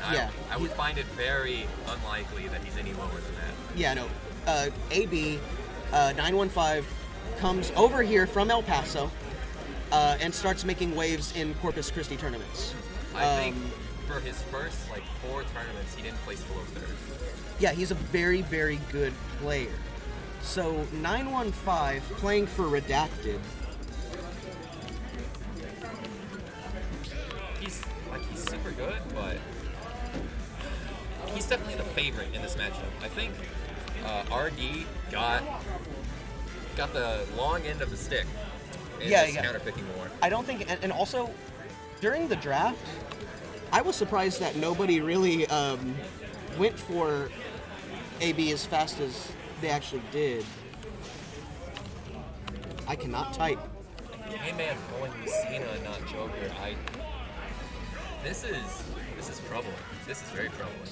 I would find it very unlikely that he's any lower than that. Yeah, no. AB 915 comes over here from El Paso and starts making waves in Corpus Christi tournaments. I think for his first 4 tournaments, he didn't place below third. Yeah, he's a very, very good player. So 915 playing for Redacted. He's super good, but he's definitely the favorite in this matchup. I think RD got the long end of the stick in this counterpicking war. I don't think, and also during the draft, I was surprised that nobody really went for AB as fast as they actually did. I cannot type. K-Man going Lucina and not Joker. This is troubling. This is very troubling.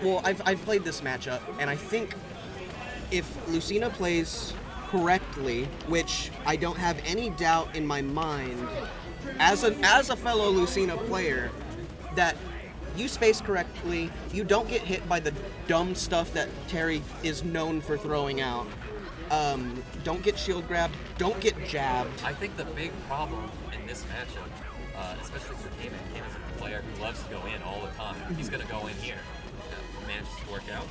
Well, I've played this matchup, and I think if Lucina plays correctly, which I don't have any doubt in my mind, as a fellow Lucina player, that you space correctly, you don't get hit by the dumb stuff that Terry is known for throwing out. Don't get shield grabbed, don't get jabbed. I think the big problem in this matchup, especially for K-Man, K-Man's a player who loves to go in all the time. He's going to go in here. Manages to work out.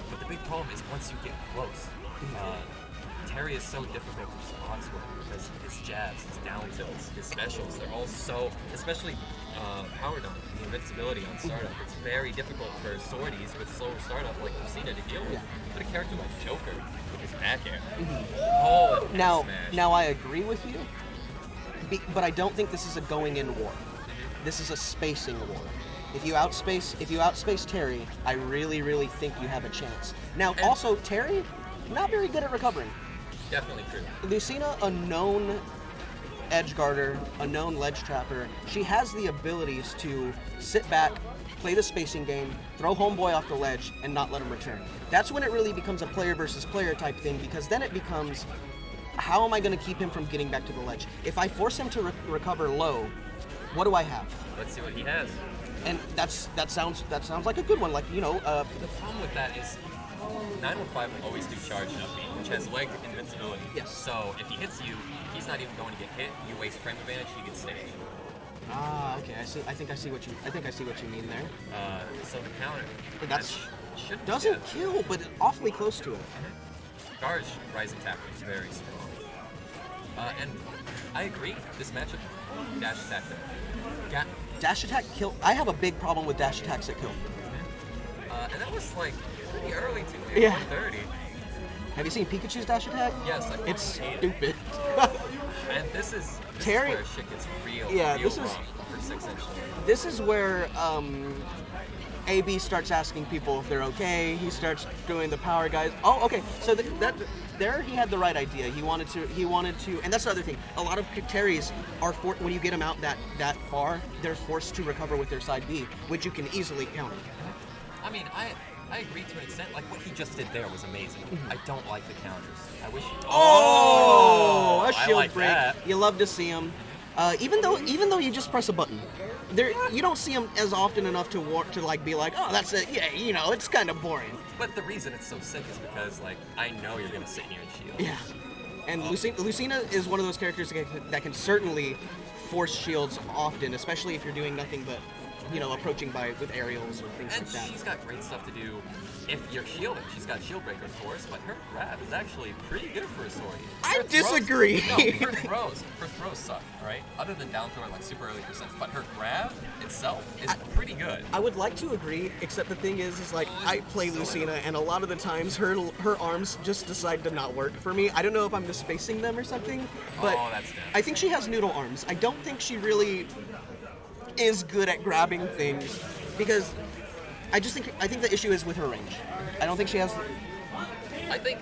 But the big problem is once you get close, Terry is so difficult to spot with because his jabs, his down tilts, his specials, they're all so, especially power dunk, the invincibility on startup. It's very difficult for sorties with slower startup like Lucina to deal with. Yeah. But a character like Joker with his back air, oh, now I agree with you, but I don't think this is a going in war. This is a spacing war. If you outspace Terry, I really, really think you have a chance. Now, also, Terry, not very good at recovering. Definitely true. Lucina, a known edge guarder, a known ledge trapper, she has the abilities to sit back, play the spacing game, throw homeboy off the ledge, and not let him return. That's when it really becomes a player versus player type thing, because then it becomes, how am I going to keep him from getting back to the ledge? If I force him to recover low, what do I have? Let's see what he has. And that sounds like a good one. The problem with that is 915 will always do charge up beat, which has leg invincibility. Yes. So if he hits you, he's not even going to get hit. You waste frame advantage, he gets stage. Okay. I think I see what you mean there. So the counter doesn't kill, but awfully close to it. Garge rising tackle is very strong. And I agree. This matchup, dash attack. Dash attack kill. I have a big problem with dash attacks that kill. And that was pretty early too. Yeah. 130. Have you seen Pikachu's dash attack? Yes. It's stupid. And this is Terry. Where shit gets real this rough for 6-inch. This is where AB starts asking people if they're okay. He starts doing the power guys. Oh, okay. So there he had the right idea. He wanted to, and that's the other thing. A lot of Terrys are when you get them out that far, they're forced to recover with their side B, which you can easily counter. I mean, I agree to an extent. Like what he just did there was amazing. I don't like the counters. I wish. A shield like break. That. You love to see them. Even though you just press a button, you don't see them as often enough to be like, oh, that's it. Yeah, it's kind of boring. But the reason it's so sick is because I know you're gonna sit here and shield. Yeah, and Lucina is one of those characters that can certainly force shields often, especially if you're doing nothing but approaching with aerials or things like that. And she's got great stuff to do if you're shielding. She's got shield breaker, of course, but her grab is actually pretty good for a sword. I disagree. Her throws suck, right? Other than down throw at super early percents, but her grab itself is pretty good. I would like to agree, except the thing is I play Lucina, and a lot of the times her arms just decide to not work for me. I don't know if I'm misspacing them or something, but I think she has noodle arms. I don't think she really is good at grabbing things, because I think the issue is with her range. I don't think she has. I think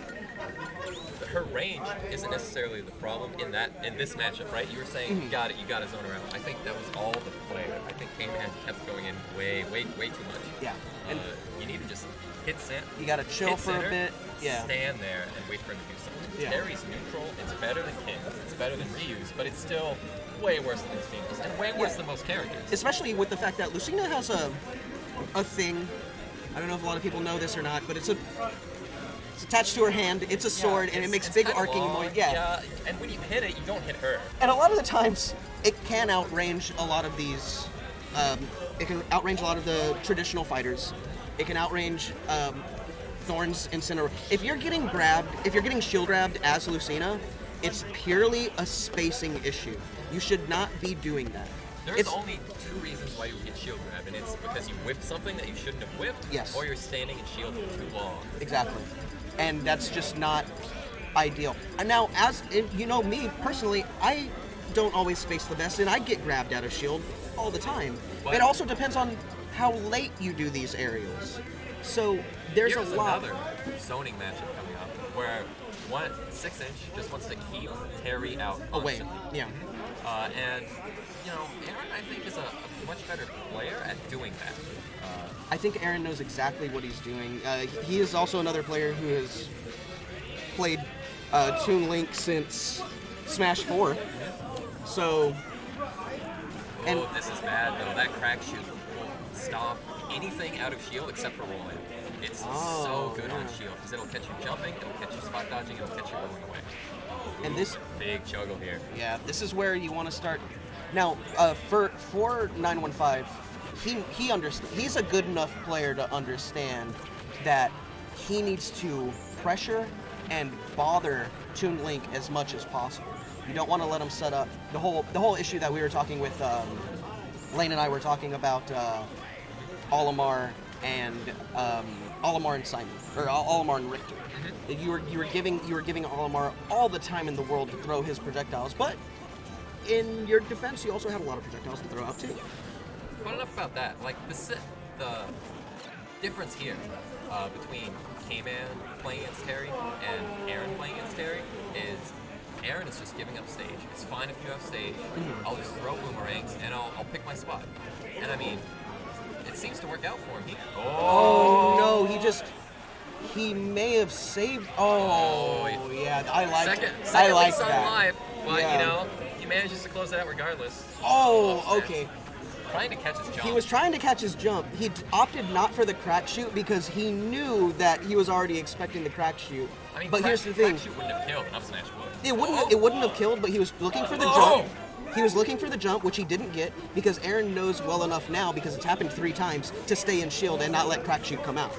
her range isn't necessarily the problem in this matchup, right? You were saying you got to zone around. I think that was all the player. I think K-Man kept going in way too much. Yeah. And you need to just hit center. you gotta chill for a bit. Yeah. Stand there and wait for him to do something. Yeah. Terry's neutral. It's better than King's. It's better than Ryu's, but it's still way worse than Lucina's and way worse than most characters. Especially with the fact that Lucina has a thing. I don't know if a lot of people know this or not, but it's attached to her hand. It's a sword, and it makes big arcing noise. Yeah, and when you hit it, you don't hit her. And a lot of the times, it can outrange a lot of these. It can outrange a lot of the traditional fighters. It can outrange Thorn's Incineroar. If you're getting shield grabbed as Lucina, it's purely a spacing issue. You should not be doing that. There's only two reasons why you get shield grab, and it's because you whiffed something that you shouldn't have whiffed, Yes. or you're standing in shield for too long. Exactly. And that's just not ideal. And now, as you know me personally, I don't always space the best, and I get grabbed out of shield all the time. But it also depends on how late you do these aerials. So there's Here's a lot. another zoning matchup coming up where 6inch just wants to keep Terry out Away. constantly. Yeah. And Aaron, I think, is a much better player at doing that. I think Aaron knows exactly what he's doing. He is also another player who has played Toon Link since Smash 4. So, and This is bad though. That crack shoot will stop anything out of shield except for rolling. It's so good on shield because it'll catch you jumping, it'll catch you spot dodging, it'll catch you rolling away. and this, Big juggle here. yeah, this is where you want to start. Now, for 915, he understands. He's a good enough player to understand that he needs to pressure and bother Toon Link as much as possible. You don't want to let him set up the whole issue that we were talking with Lane and I were talking about Olimar and Simon, or Olimar and Richter. You were giving Olimar all the time in the world to throw his projectiles, but in your defense, you also had a lot of projectiles to throw out too. But enough about that. Like the difference here between K-Man playing against Terry and Aaron playing against Terry is Aaron is just giving up stage. It's fine if you have stage. I'll just throw boomerangs and I'll pick my spot. And I mean, it seems to work out for him here. Oh no, he may have saved. Oh yeah, I like that. Live, but Yeah. he manages to close it out regardless. Oh, okay. Trying to catch his jump. He was trying to catch his jump. He opted not for the crack shoot because he knew that he was already expecting the crack shoot. I mean, but here's the thing. Crack shoot wouldn't have killed. Up smash would. It wouldn't have killed, but he was looking for the jump. He was looking for the jump, which he didn't get because Aaron knows well enough now, because it's happened 3 times, to stay in shield and not let crack shoot come out.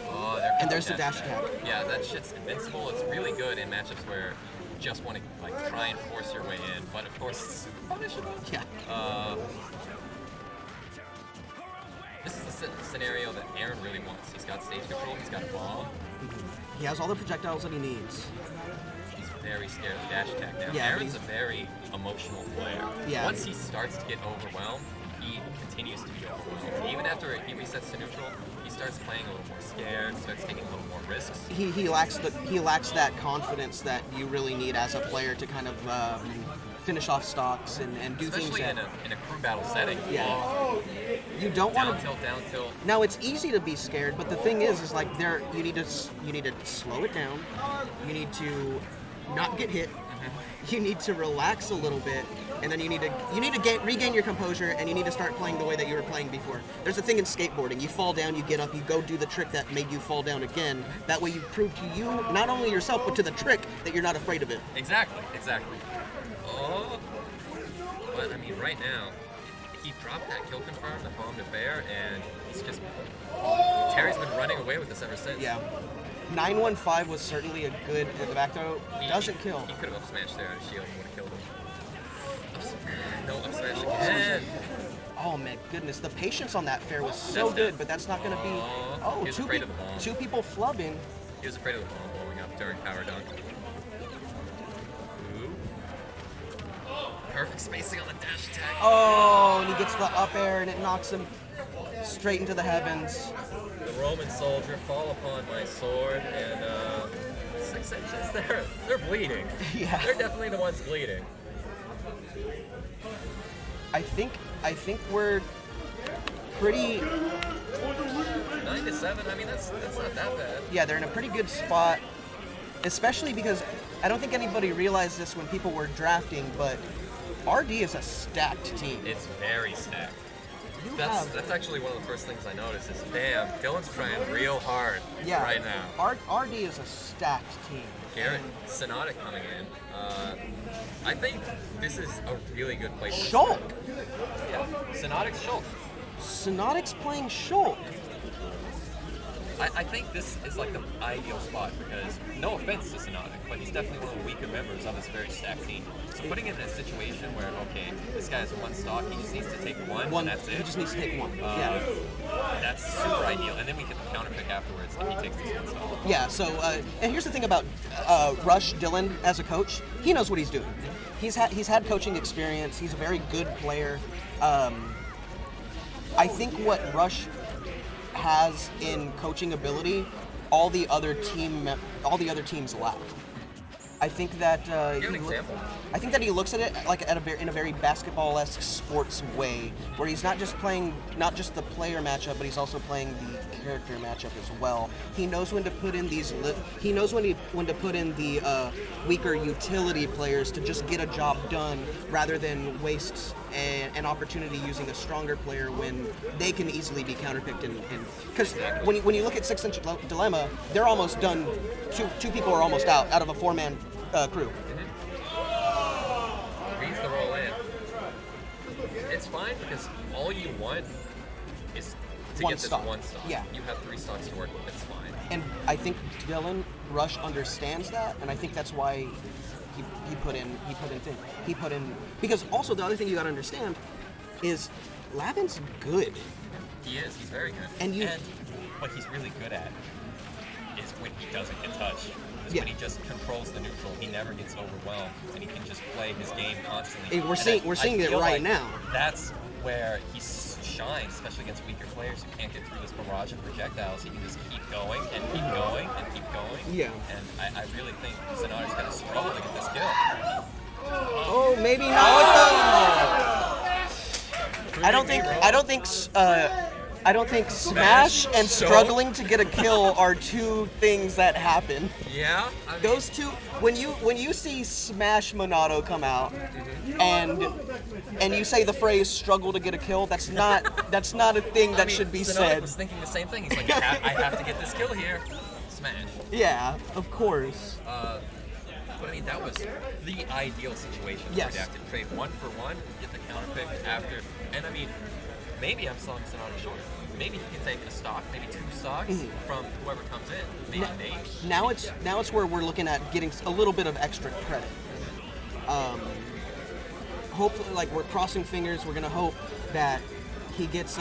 Oh, And there's the dash attack. Yeah, that shit's invincible. It's really good in matchups where you just want to try and force your way in, but of course it's punishable. Yeah. This is the scenario that Aaron really wants. He's got stage control. He's got a bomb. He has all the projectiles that he needs. He's very scared of the dash attack now. Yeah, Aaron's a very emotional player. Yeah. Once he starts to get overwhelmed, he continues to be overwhelmed. Even after he resets to neutral, he starts playing a little more scared, starts taking a little more risks. He lacks that confidence that you really need as a player to kind of finish off stocks and do Especially things that, in a crew battle setting. Yeah. You don't want to. Down tilt. Now it's easy to be scared, but the thing is like you need to slow it down. You need to not get hit. You need to relax a little bit, and then you need to regain your composure, and you need to start playing the way that you were playing before. There's a thing in skateboarding: you fall down, you get up, you go do the trick that made you fall down again. That way, you prove to you, not only yourself, but to the trick, that you're not afraid of it. Exactly. Oh, but I mean, right now, he dropped that kill confirm, the bomb to fair, and he's just Terry's been running away with this ever since. Yeah. 915 was certainly a good in the back throw. Doesn't kill. He could have up smashed there out of shield and would have killed him. No up smash again. Oh my goodness, the patience on that fair was so good, but that's not going to be. Oh, he was afraid of the bomb. 2 people flubbing. He was afraid of the bomb blowing up during power dunk. Ooh. Perfect spacing on the dash attack. Oh, and he gets the up air and it knocks him straight into the heavens. The Roman soldier fall upon my sword, and 6inches, they're bleeding. Yeah. They're definitely the ones bleeding. I think we're pretty. 9-7. I mean, that's not that bad. Yeah, they're in a pretty good spot, especially because I don't think anybody realized this when people were drafting, but RD is a stacked team. It's very stacked. You That's have actually one of the first things I noticed is, damn, Dylan's trying real hard right now. RD is a stacked team. Garrett, Sonatic coming in. I think this is a really good place. Shulk. Yeah, Sonatic's Shulk. Sonatic's playing Shulk. I think this is like the ideal spot because, no offense to Sonatic, but he's definitely one of the weaker members of this very stacked team. So putting him in a situation where, okay, this guy has one stock, he just needs to take one and that's it. He just needs to take one. Yeah. That's super ideal. And then we get the counter pick afterwards if he takes this one stock. Yeah, so, and here's the thing about Rush Dylan as a coach. He knows what he's doing. He's had coaching experience. He's a very good player. I think what Rush has in coaching ability, all the other teams lack. I think that Give an example. I think that he looks at it like in a very basketball-esque sports way, where he's not just playing the player matchup, but he's also playing the character matchup as well. He knows when to put in when to put in the weaker utility players to just get a job done, rather than waste an opportunity using a stronger player when they can easily be counterpicked. Because when you look at 6-inch dilemma, they're almost done. Two people are almost out of a 4-man crew. Reads the roll in. It's fine because all you want is to get this one stock. Yeah. You have 3 stocks to work with. It's fine. And I think Dylan Rush understands that, and I think that's why he put in because also the other thing you got to understand is Lavin's good. He is. He's very good. And what he's really good at is when he doesn't get touched. Is when he just controls the neutral. He never gets overwhelmed, and he can just play his game constantly. And we're seeing it right now. That's where he shines, especially against weaker players who can't get through this barrage of projectiles. He can just keep going and keep going and keep going. Yeah. And I really think Sonatic's going to struggle to get this kill. Oh, maybe not. I don't think Smash and struggling to get a kill are two things that happen. Yeah. I mean, those two, when you see Smash Monado come out, and you say the phrase "struggle to get a kill," that's not a thing that should be Sonatic said. was thinking the same thing. He's like, I have to get this kill here. Smash. Yeah, of course. But I mean, that was the ideal situation for Yes. Redacted. Trade 1 for 1, get the counter pick after, and I mean, maybe I'm selling Sonatic short. Maybe he can take a stock, maybe 2 stocks from whoever comes in. Maybe Nate. Now it's where we're looking at getting a little bit of extra credit. Hopefully, like, we're crossing fingers. We're gonna hope that he gets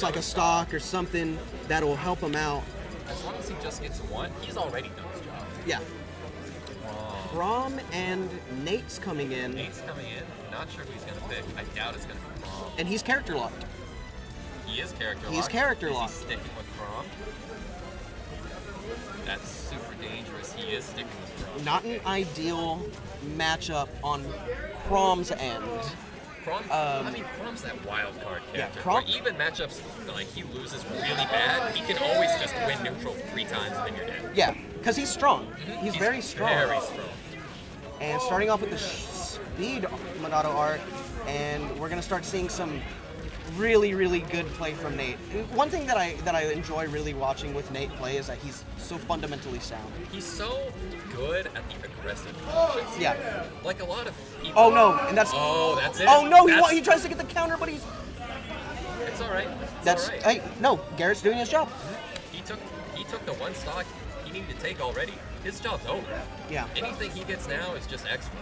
like a stock or something that'll help him out. As long as he just gets 1, he's already done his job. Yeah. Rom and Nate's coming in. Nate's coming in. Not sure who he's gonna pick. I doubt it's gonna be Rom. And he's character locked. He is character locked. He's character locked. Is he sticking with Rom? That's super dangerous. He is sticking with Rom. Not an ideal matchup on Crom's end. Crom, I mean, Crom's that wild card character. Crom, where even matchups, like, he loses really bad, he can always just win neutral 3 times and then you're dead. Yeah, because he's strong. He's very strong. Very strong. And starting off with the speed Monado art, and we're gonna start seeing some really, really good play from Nate. One thing that I enjoy really watching with Nate play is that he's so fundamentally sound. He's so good at the aggressive motions. Yeah. Like a lot of people. Oh no, and that's. Oh, that's it. Oh no, he tries to get the counter, but he's. It's all right. That's. All right. Hey, no, Garrett's doing his job. He took the 1 stock he needed to take already. His job's over. Yeah. Anything he gets now is just extra.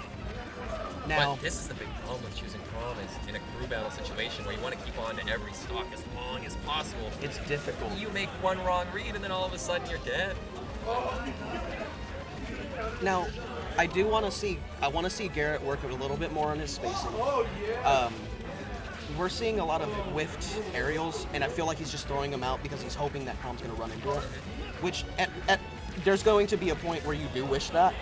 Now. But this is the big problem with choosing Crom is in a crew battle situation where you want to keep on to every stock as long as possible. It's difficult. You make one wrong read and then all of a sudden you're dead. Now, I want to see Garrett work a little bit more on his spacing. We're seeing a lot of whiffed aerials, and I feel like he's just throwing them out because he's hoping that Crom's going to run into it. which at there's going to be a point where you do wish that,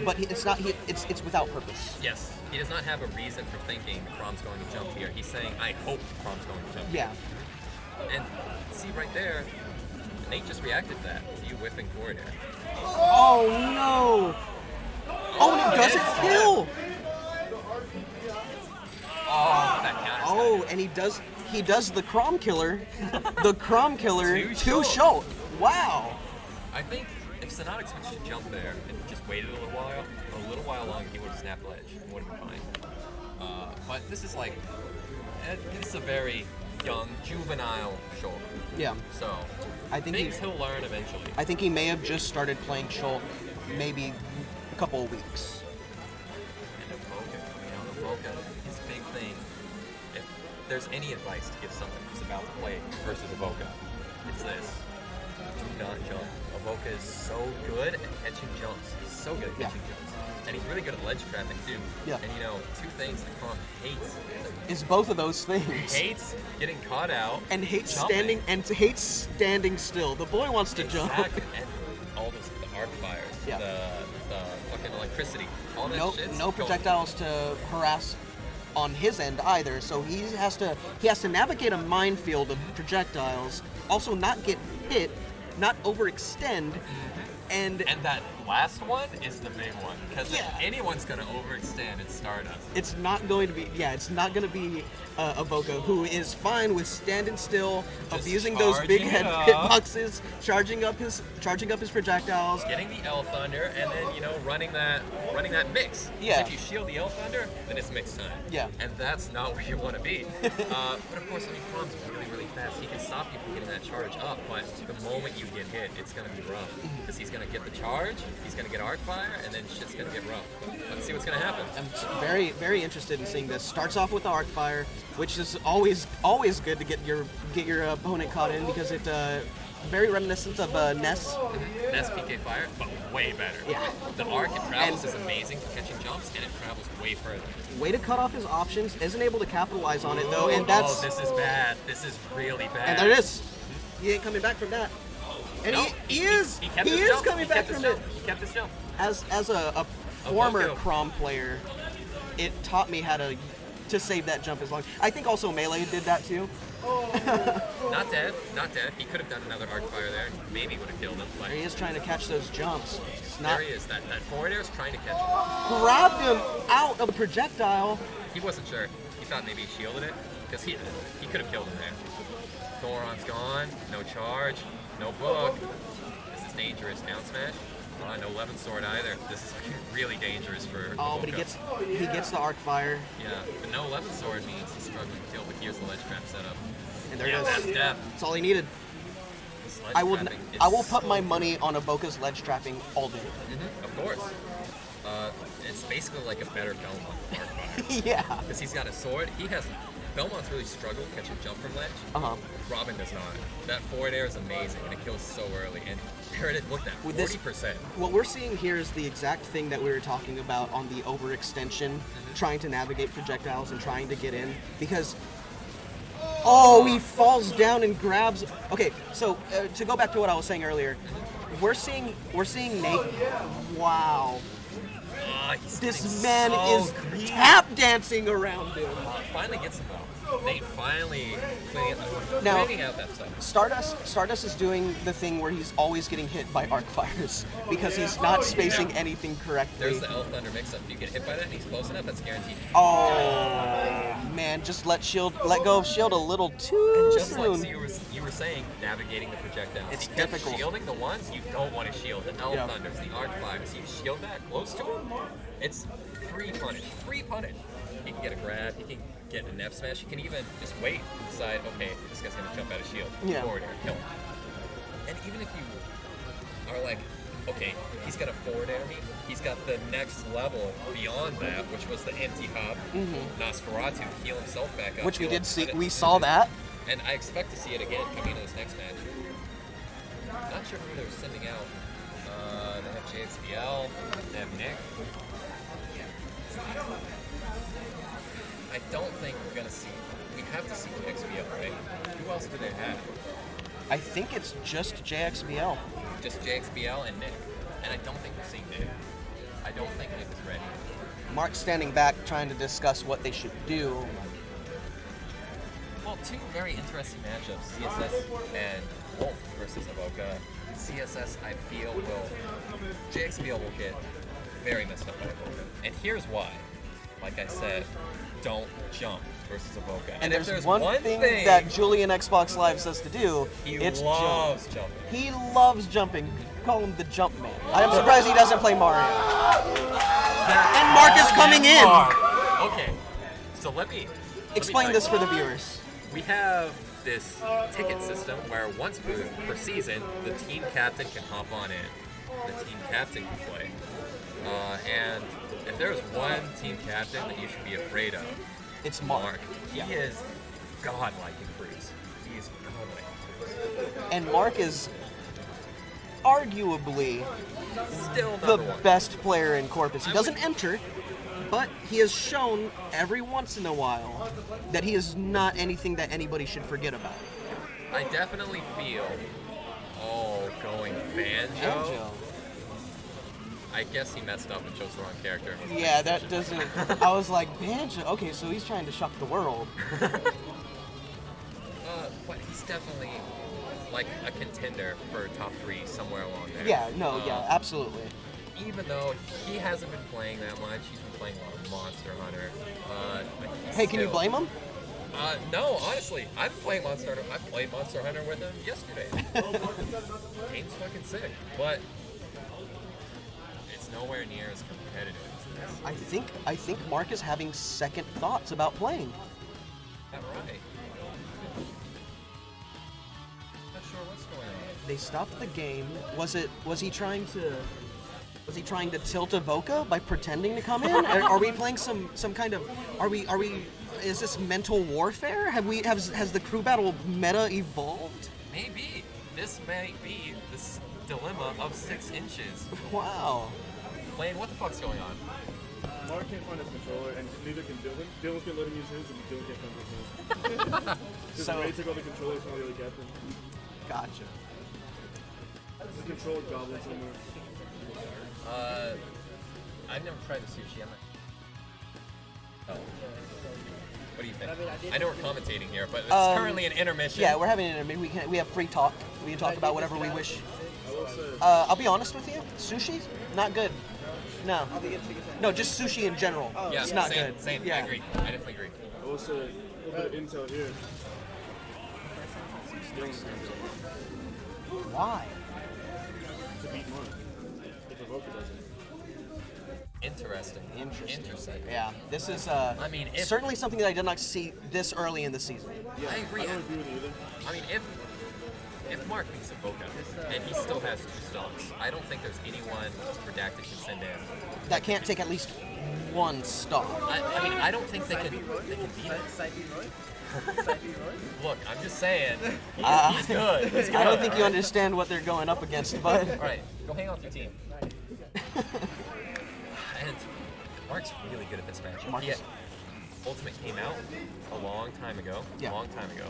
but it's not. It's without purpose. Yes, he does not have a reason for thinking Crom's going to jump here. He's saying, I hope Crom's going to jump Yeah. here. And see right there, Nate just reacted to that. To you whiffing forward air. Oh no! Oh, and it doesn't kill. Oh, that counters. Oh, and he does the Crom Killer, the Crom Killer To to Schultz. Wow. I think if Sonotic switched to jump there and just waited a little while longer, he would have snapped ledge. It would have been fine. But this is like, it's a very young, juvenile Schultz. Yeah. So I think he'll learn eventually. I think he may have just started playing Schultz maybe a couple of weeks. And Avoca, his big thing, if there's any advice to give someone who's about to play versus Avoca, it's this. Do not jump. Avoca is so good at catching jumps. He's so good at catching jumps. And he's really good at ledge trapping too. Yeah. And two things that Crom hates. Is both of those things. Hates getting caught out. And hates jumping. hates standing still. The boy wants to jump. Exactly. And all the arc fires, Yeah. the fucking electricity, all that shit's No going- projectiles to harass on his end either. So he has to navigate a minefield of projectiles, also not get hit, not overextend, and that last one is the big one, because Yeah. if anyone's gonna overextend, it's Stardust. it's not going to be Avoca, who is fine with standing still, Just abusing those big charging head it up. hitboxes, charging up his projectiles. Getting the L Thunder, and then running that mix. 'Cause Yeah. if you shield the L Thunder, then it's mix time. Yeah. And that's not where you want to be. But of course, Crom's really fast. He can stop you from getting that charge up. But the moment you get hit, it's gonna be rough, because he's gonna get the charge, he's gonna get arc fire, and then shit's gonna get rough. Let's see what's gonna happen. I'm very, very interested in seeing this. Starts off with the arc fire, which is always good to get your opponent caught in, because it very reminiscent of Ness. That's PK fire, but way better. Yeah. The arc it travels is amazing for catching jumps, and it travels way further. Way to cut off his options. Isn't able to capitalize on it though, and that's Oh, this is bad. This is really bad. and there it is. He ain't coming back from that. And No, he is kept his jump. coming He back kept his from it. jump. He kept his jump. As a former Avoca. Crom player, it taught me how to save that jump as long. I think also Melee did that too. Not dead. He could have done another arc fire there. Maybe would have killed him. But He is trying to catch those jumps. It's there not he is. That forward air is trying to catch him. grabbed him out of the projectile. He wasn't sure. He thought maybe he shielded it, because he could have killed him there. Thoron's gone. No charge. No book. This is dangerous. Down smash. No 11 sword either. This is really dangerous for Oh, but Avoca. he gets the arc fire, Yeah, but no 11 sword means he's struggling to kill, but here's the ledge trap setup. and there Yeah, it that's is. death. That's all he needed. This ledge I will trapping is put so my good. money on Avoca's ledge trapping all day. Of course. It's basically like a better Belmont arc fire. Yeah. Because he's got a sword. Belmont's really struggled catching jump from ledge. Uh-huh. Robin does not. That forward air is amazing, and it kills so early. And there it is. Look at that, With this- 40%. What we're seeing here is the exact thing that we were talking about on the overextension, trying to navigate projectiles and trying to get in, because he falls down and grabs. Okay, so to go back to what I was saying earlier, we're seeing Nate. Wow, this getting man so is greedy. tap dancing around him. Finally gets him though. Nate finally Now- cleaning out that stuff. Stardust is doing the thing where he's always getting hit by arc fires because he's not spacing anything correctly. There's the L Thunder mix-up. If you get hit by that and he's close enough, that's guaranteed. Oh man, just let go of shield a little too Just like soon. you were saying, navigating the projectiles. It's He kept difficult. shielding the ones you don't want to shield. The L Yeah. Thunders, the Arc Fires. You shield that close to him, it's free punish. Free punish. He can get a grab. He can get an F smash. He can even just wait and decide, okay, this guy's gonna jump out of shield. Yeah. Forward air, kill him. And even if you are like, okay, he's got a forward air me. He's got the next level beyond that, which was the empty hop. Nosferatu heal himself back up. Which we heal did see. him- We saw that. And I expect to see it again coming into this next match. Not sure who they're sending out. They have JXBL, they have Nick. I don't think we're going to see. We have to see JXBL, right? Who else do they have? I think it's just JXBL. just JXBL and Nick. And I don't think we're seeing Nick. I don't think Nick is ready. Mark's standing back trying to discuss what they should do. Well, two very interesting matchups, CSS and Wolf versus Avoca. CSS, I feel, JXBL will get very messed up by Avoca. And here's why. Like I said, don't jump versus Avoca. And if there's one thing that Julian Xbox Live says to do, it's loves jump. jumping. He loves jumping. Call him the Jump Man. I'm surprised he doesn't play Mario. And Mark is coming in. Okay, so let me explain this for the viewers. We have this ticket system where once per season, the team captain can hop on in. The team captain can play. And if there's one team captain that you should be afraid of, it's Mark. He is godlike in Cruise. He is godlike in Cruise. And Mark is arguably still the one. best player in Corpus. He doesn't enter, but he has shown every once in a while that he is not anything that anybody should forget about. I definitely feel, going Banjo. I guess he messed up and chose the wrong character. Yeah, that doesn't... I was like, Banjo? Okay, so he's trying to shock the world. But he's definitely like a contender for top 3 somewhere along there. Yeah, no, absolutely. Even though he hasn't been playing that much, he's been playing a lot of Monster Hunter. Hey, can you blame him? No, honestly, I've been playing Monster Hunter. I played Monster Hunter with him yesterday. Game's fucking sick, but it's nowhere near as competitive as this. I think Mark is having second thoughts about playing. That right. Not sure what's going on. They stopped the game. Was he trying to tilt Avoca by pretending to come in? Are we playing some kind of is this mental warfare? Has the crew battle meta evolved? Maybe. This may be this dilemma of 6 inches. Wow. Lane, what the fuck's going on? Mark can't find his controller, and neither can Dylan. Dylan's gonna let him use his, and Dylan can't find his. Because Ray took all the controllers from the other captain. Gotcha. There's a control goblin somewhere. I've never tried the sushi. What do you think? I know we're commentating here, but it's currently an intermission. Yeah, we're having an intermission. We have free talk. We can talk about whatever we wish. I'll be honest with you. Sushi, not good. No, just sushi in general. Yeah, it's not same, good. Same. Yeah. I agree. I definitely agree. I will say a little bit of intel here. Why? To beat Mark. If Avoca doesn't. Interesting. Yeah, this is I mean, certainly something that I did not see this early in the season. Yeah, I agree. I don't agree with you either. I mean, if Mark beats Avoca and he still has 2 stocks, I don't think there's anyone Redacted can send in That can't take at least one stock. I mean, I don't think they can beat it. Look, I'm just saying, he's good. He's good. I don't think you understand what they're going up against, but... All right, go hang out with your team. And Mark's really good at this match. Yeah, Ultimate came out a long time ago. Yeah. A long time ago.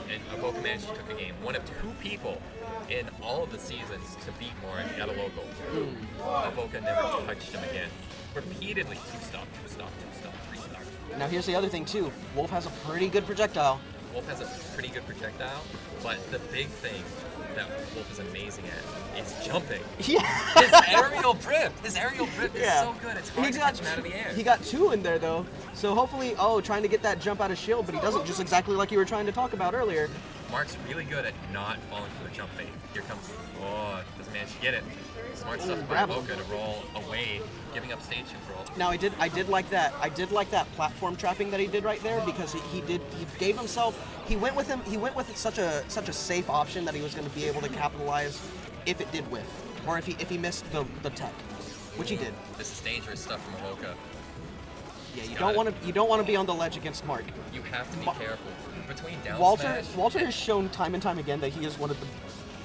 And Avoca managed to took the game. One of 2 people in all of the seasons to beat Mark at a local. Avoca never touched him again. Repeatedly 2-stock, 2-stock, 2-stock, 3-stock. Now here's the other thing too. Wolf has a pretty good projectile. Wolf has a pretty good projectile, but the big thing that Wolf is amazing at is jumping. Yeah. His aerial drift is so good. It's hard to catch him out of the air. He got 2 in there though. So hopefully, trying to get that jump out of shield, but he doesn't, just exactly like you were trying to talk about earlier. Mark's really good at not falling for the jump bait. Here comes, doesn't manage to get it. Smart stuff by Avoca to roll away, giving up stage control. Now I did like that. I did like that platform trapping that he did right there because he gave himself. He went with such a safe option that he was going to be able to capitalize if it did whiff, or if he missed the tech, which he did. This is dangerous stuff from Avoca. Yeah, you don't want to be on the ledge against Mark. You have to be careful. Between down Walter smash, has shown time and time again that he is one of the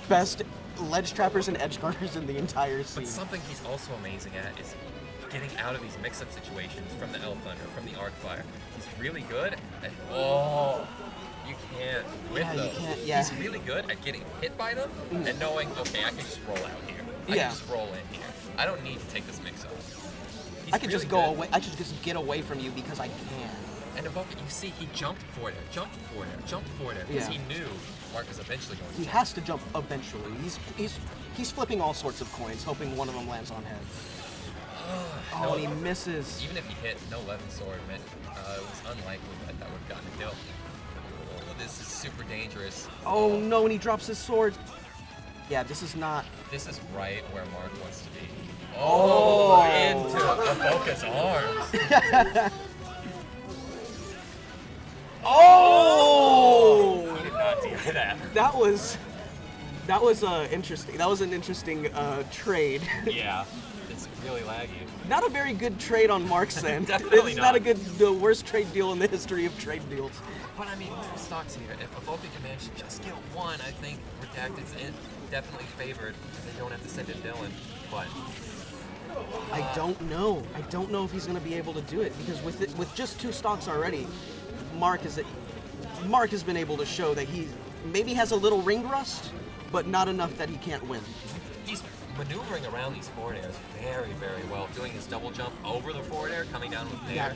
best ledge trappers and edge guarders in the entire scene. But something he's also amazing at is getting out of these mix-up situations from the Elf Thunder, from the Arc Fire. He's really good at, you can't with Yeah, you those. can't, yeah. He's really good at getting hit by them and knowing, okay, I can just roll out here. I Yeah. can just roll in here. I don't need to take this mix-up. He's I could just really go good. away. I should just get away from you because I can. And above it, you see he jumped forward there, jumped forward there, jumped forward there, because Yeah. he knew Mark was eventually going to He jump. has to jump eventually. He's flipping all sorts of coins, hoping one of them lands on head. Oh, and he misses. Even if he hit no 11 sword, man, it was unlikely that that would have gotten a kill. Oh, this is super dangerous. Oh no, and he drops his sword. Yeah, this is not. This is right where Mark wants to be. Oh. Into Avoca's arms. Oh! He did not do that. That was interesting. That was an interesting trade. Yeah, it's really laggy. Not a very good trade on Mark's end. Definitely It's not not. the worst trade deal in the history of trade deals. But I mean, two stocks here. If Avoca can manage to just get one, I think Redacted's definitely favored. They don't have to send it Dylan, but I don't know. I don't know if he's going to be able to do it because with just two stocks already, Mark has been able to show that he maybe has a little ring rust, but not enough that he can't win. he's maneuvering around these forward airs very, very well. Doing his double jump over the forward air, coming down with an air.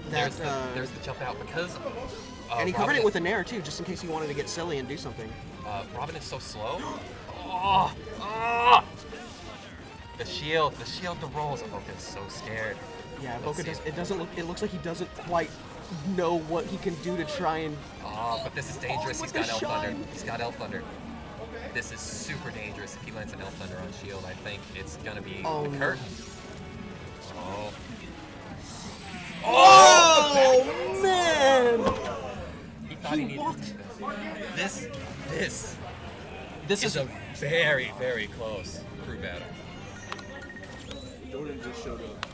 There's the jump out because. And he covered it with an air too, just in case he wanted to get silly and do something. Robin is so slow. The shield the rolls. Avoca is so scared. Yeah, Let's Boca see. does. It doesn't look. It looks like he doesn't quite know what he can do to try and. But this is dangerous. with He's got the Elf Thunder. shine. He's got Elf Thunder. This is super dangerous. If he lands an Elf Thunder on shield, I think it's gonna be Oh, the no. curtain. Oh. Oh man! He thought he needed walked. this. This is a very, very close crew battle. Jordan just showed up.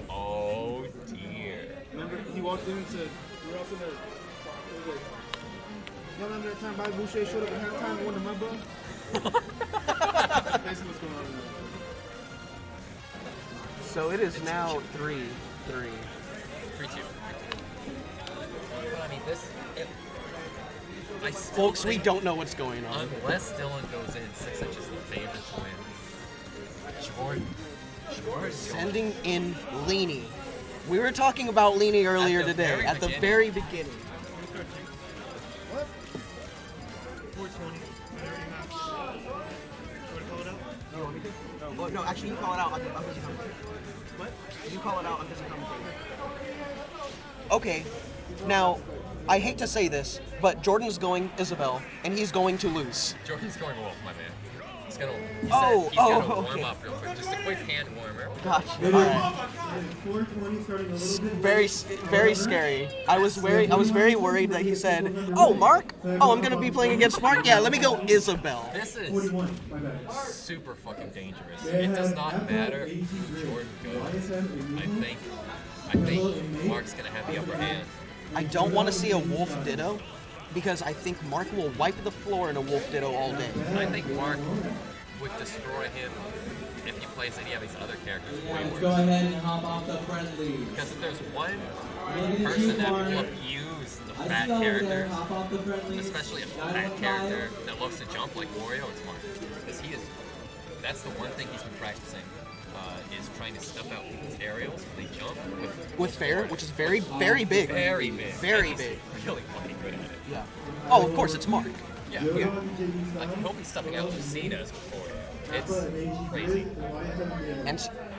Oh dear. Remember, he walked into. We were also there. He was like, y'all remember that time Bobby Boucher showed up at halftime and won the mud ball? That's basically what's going on now. So it is now 3-3. 3-2. But I mean, I still Folks, we think don't know what's going on. Unless Dylan goes in, 6 inches is the favorite to win. Jordan. Sending in Leany. We were talking about Leany earlier the today, very at the beginning. very beginning. What? 420. I already have. You want to call it out? You want me to? No, actually, you call it out. I'm busy commentating. What? You call it out. I'm busy commentating. Okay, now, I hate to say this, but Jordan's going Isabel, and he's going to lose. Jordan's going Wolf, my man. He's gonna. He's Oh, gonna oh, warm okay. up real quick. Just a quick hand warmer. Gotcha. All right. 420 starting a little bit. Very scary. I was very worried that he said, "Oh, Mark? Oh, I'm gonna be playing against Mark. Yeah, let me go Isabel." This is 41. My bad. super fucking dangerous. It does not matter who Jordan goes. I think Mark's gonna have the upper hand. I don't want to see a Wolf Ditto because I think Mark will wipe the floor in a Wolf Ditto all day. I think Mark would destroy him if he plays any of these other characters way Let's worse. go ahead and hop off the friendly. Because if there's one person that will abuse the fat character, Hop off the friendly. especially a fat character that loves to jump like Wario, it's Mark. Because that's the one thing he's been practicing, is trying to stuff out people's aerials when they jump With fair, which is very big. very big. Very And he's big. really fucking good at it. Yeah. Oh, of course, it's Mark. Yeah. Like, he'll be stuffing out Lucina's before. It's crazy.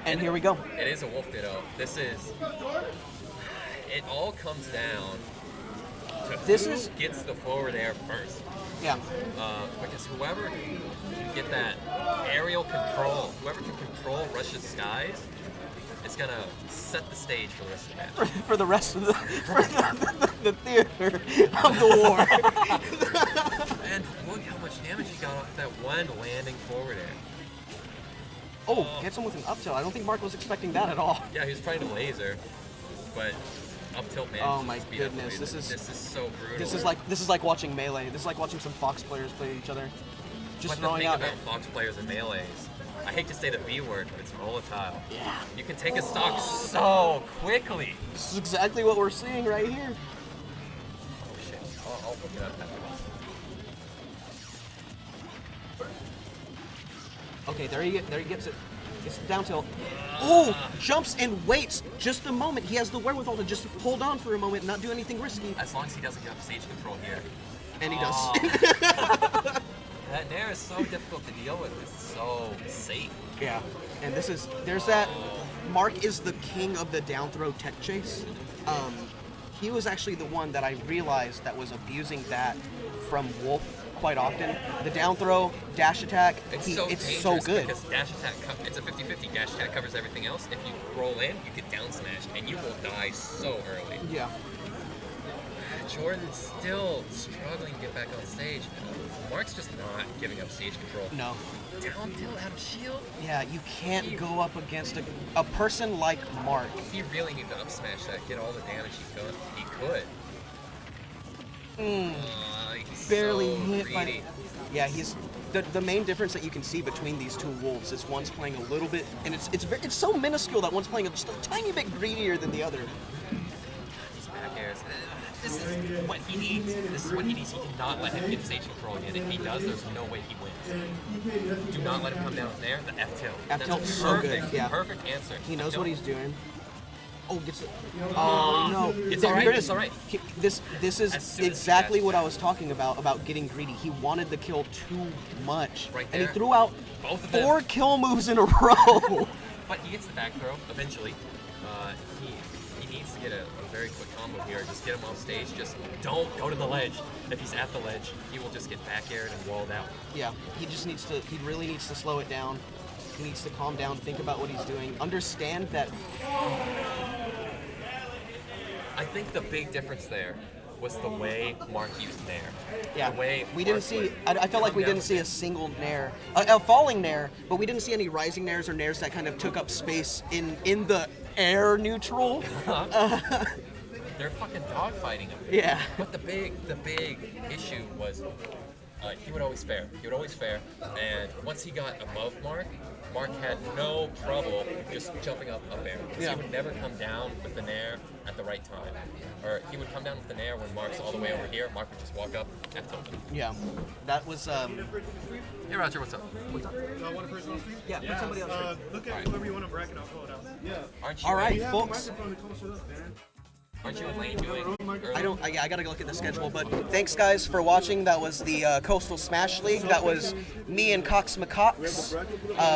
And here we go. It is a Wolf Ditto. It all comes down to This who is- gets the forward air first. Yeah. Because whoever can get that aerial control, whoever can control Russia's skies, is gonna set the stage for the rest of the match. For the rest of the theater of the war. And look how much damage he got off that one landing forward air. Oh, gets him with an up tilt. I don't think Mark was expecting that at all. Yeah, he was trying to laser, but up tilt managed Oh to my just beat up the goodness, laser. this is so brutal. This is like watching Melee. This is like watching some Fox players play each other. Just But the throwing thing out. about Fox players and melees I hate to say the B word, but it's volatile. Yeah. You can take a stock so quickly. This is exactly what we're seeing right here. Oh shit. I'll look it up after this. Okay, there he gets it. Gets the down tilt. Ooh, jumps and waits just a moment. He has the wherewithal to just hold on for a moment and not do anything risky. As long as he doesn't give up stage control here. And he Oh. does. That Nair is so difficult to deal with. It's so safe. Yeah. And there's that. Mark is the king of the down throw tech chase. He was actually the one that I realized that was abusing that from Wolf quite often. The down throw, dash attack, It's it's so so good. because dash attack, it's a 50-50. Dash attack covers everything else. If you roll in, you get down smash, and you will die so early. Yeah. Jordan's still struggling to get back on stage. Mark's just not giving up stage control. No. Down tilt out of shield? Yeah, you can't go up against a person like Mark. He really needed to up smash that, get all the damage he could. He's Barely so hit by. greedy. Yeah, he's the main difference that you can see between these two wolves is one's playing a little bit, and it's so minuscule that one's playing just a tiny bit greedier than the other. These back airs. This is what he needs. This is what he needs. He cannot let him get stage control again. If he does, there's no way he wins. Do not let him come down with there. The F tilt. F tilt's so good, yeah. Perfect answer. He knows F-tilt. what he's doing. Oh, gets it. Oh no! It's There alright, it is. it's alright. This As is soon as he exactly dashed what I back. was talking about getting greedy. He wanted the kill too much, Right and he there. threw out Both of them. 4 kill moves in a row. But he gets the back throw eventually. He needs to get a very quick combo here. Just get him off stage. Just don't go to the ledge. If he's at the ledge, he will just get back aired and walled out. Yeah, he just needs to. He really needs to slow it down. He needs to calm down, think about what he's doing, understand that. I think the big difference there was the way Mark used Nair. Yeah, The way we didn't Mark see. would I felt like come we down didn't see a single nair, a falling nair, but we didn't see any rising nairs or nairs that kind of took up space in the air neutral. They're fucking dogfighting him. Yeah. But the big issue was he would always fair. He would always fair. And once he got above Mark, Mark had no trouble just jumping up air. Yeah. He would never come down with the nair at the right time. Or he would come down with the nair when Mark's all the way over here. Mark would just walk up and tilt him. Yeah, that was. Hey Roger, what's up? One person on screen? Yeah, put somebody else. Look at whoever you want to bracket, I'll pull it out. Aren't you All right, Yeah, folks. the microphone that comes with us, man. Aren't you and Lane doing I don't. I gotta look at the schedule, but thanks guys for watching. That was the Coastal Smash League. That was me and Cox McCox.